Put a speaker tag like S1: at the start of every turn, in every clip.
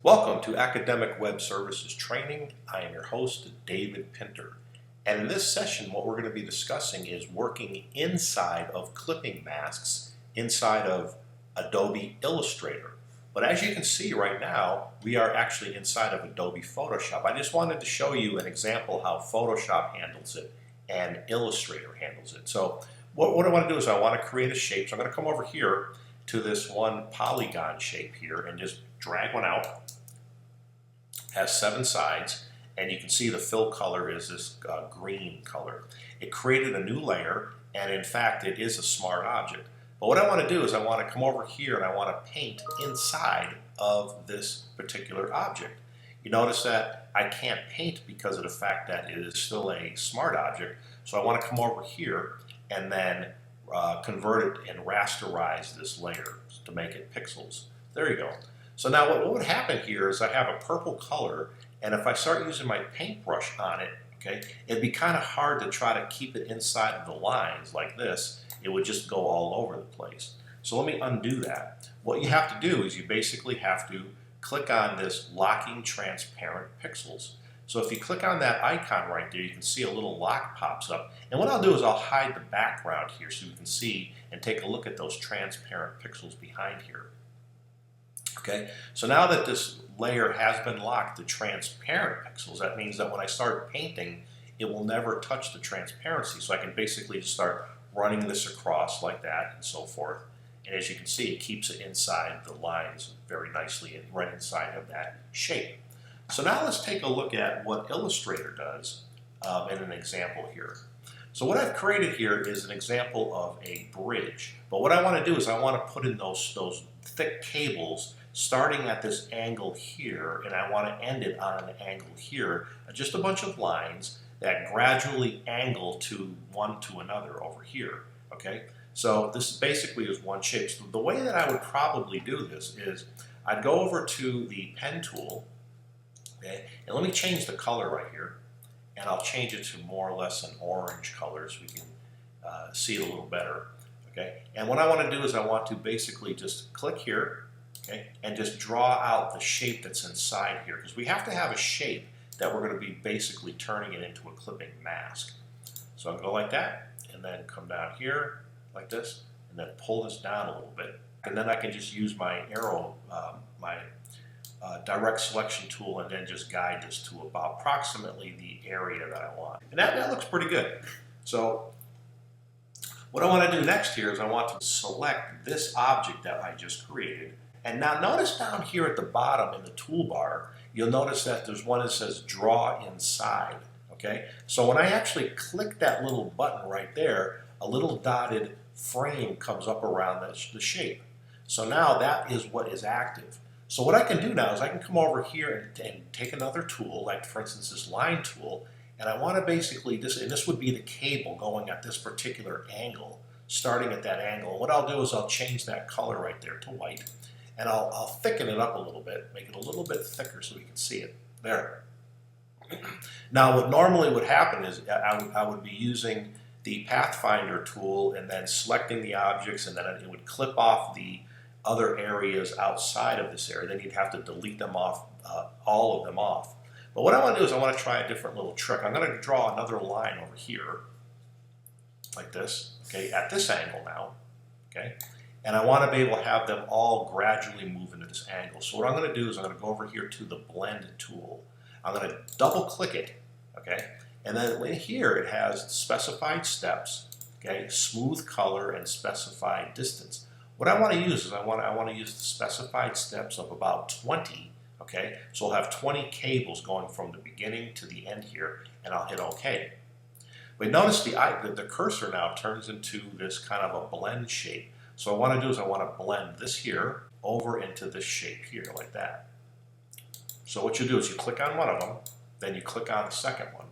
S1: Welcome to Academic Web Services Training. I am your host, David Pinter. And in this session, what we're going to be discussing is working inside of clipping masks inside of Adobe Illustrator. But as you can see right now, we are actually inside of Adobe Photoshop. I just wanted to show you an example how Photoshop handles it and Illustrator handles it. So what I want to do is I want to create a shape. So I'm going to come over here to this one polygon shape here and just drag one out. Has 7 sides, and you can see the fill color is this green color. It created a new layer, and in fact it is a smart object. But what I want to do is I want to come over here and I want to paint inside of this particular object. You notice that I can't paint because of the fact that it is still a smart object, so I want to come over here and then convert it and rasterize this layer to make it pixels. There you go. So now what would happen here is I have a purple color, and if I start using my paintbrush on it, okay, it'd be kind of hard to try to keep it inside of the lines like this. It would just go all over the place. So let me undo that. What you have to do is you basically have to click on this locking transparent pixels. So if you click on that icon right there, you can see a little lock pops up. And what I'll do is I'll hide the background here so you can see and take a look at those transparent pixels behind here. Okay, so now that this layer has been locked to transparent pixels, that means that when I start painting, it will never touch the transparency. So I can basically just start running this across like that and so forth. And as you can see, it keeps it inside the lines very nicely and right inside of that shape. So now let's take a look at what Illustrator does in an example here. So what I've created here is an example of a bridge. But what I want to do is I want to put in those thick cables starting at this angle here, and I want to end it on an angle here. Just a bunch of lines that gradually angle to one to another over here. Okay, so this basically is one shape. So the way that I would probably do this is I'd go over to the pen tool, okay, and let me change the color right here, and I'll change it to more or less an orange color so we can see it a little better. Okay, and what I want to do is I want to basically just click here. Okay, and just draw out the shape that's inside here, because we have to have a shape that we're going to be basically turning it into a clipping mask. So I'll go like that, and then come down here like this, and then pull this down a little bit. And then I can just use my arrow, my direct selection tool, and then just guide this to about approximately the area that I want. And that looks pretty good. So what I want to do next here is I want to select this object that I just created. And now notice down here at the bottom in the toolbar, you'll notice that there's one that says Draw Inside. Okay, so when I actually click that little button right there, a little dotted frame comes up around the shape. So now that is what is active. So what I can do now is I can come over here and take another tool, like for instance this line tool, and I want to basically, this would be the cable going at this particular angle, starting at that angle. And what I'll do is I'll change that color right there to white. And I'll thicken it up a little bit, make it a little bit thicker so we can see it. There. Now what normally would happen is I would be using the Pathfinder tool and then selecting the objects, and then it would clip off the other areas outside of this area. Then you'd have to delete them off, all of them off. But what I want to do is I want to try a different little trick. I'm going to draw another line over here, like this, okay, at this angle now, okay? And I want to be able to have them all gradually move into this angle. So what I'm going to do is I'm going to go over here to the blend tool. I'm going to double click it, okay? And then in here it has specified steps, okay, smooth color, and specified distance. What I want to use is I want to use the specified steps of about 20, okay? So I'll have 20 cables going from the beginning to the end here, and I'll hit OK. But notice the cursor now turns into this kind of a blend shape. So what I want to do is I want to blend this here over into this shape here, like that. So what you do is you click on one of them, then you click on the second one.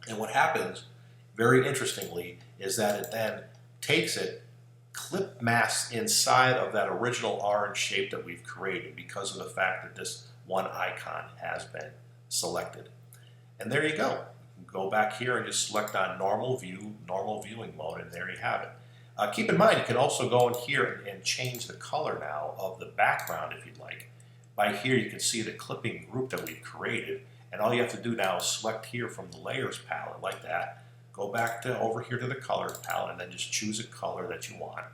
S1: And what happens, very interestingly, is that it then takes it, clip masks inside of that original orange shape that we've created because of the fact that this one icon has been selected. And there you go. You can go back here and just select on normal view, normal viewing mode, and there you have it. Keep in mind, you can also go in here and change the color now of the background if you'd like. By here you can see the clipping group that we've created, and all you have to do now is select here from the layers palette like that, go back to over here to the colors palette, and then just choose a color that you want,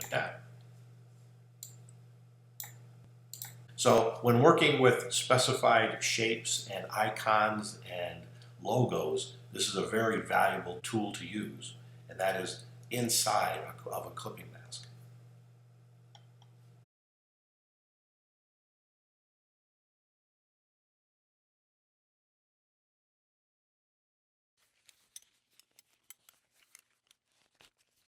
S1: like that. So when working with specified shapes and icons and logos, this is a very valuable tool to use, and that is inside of a clipping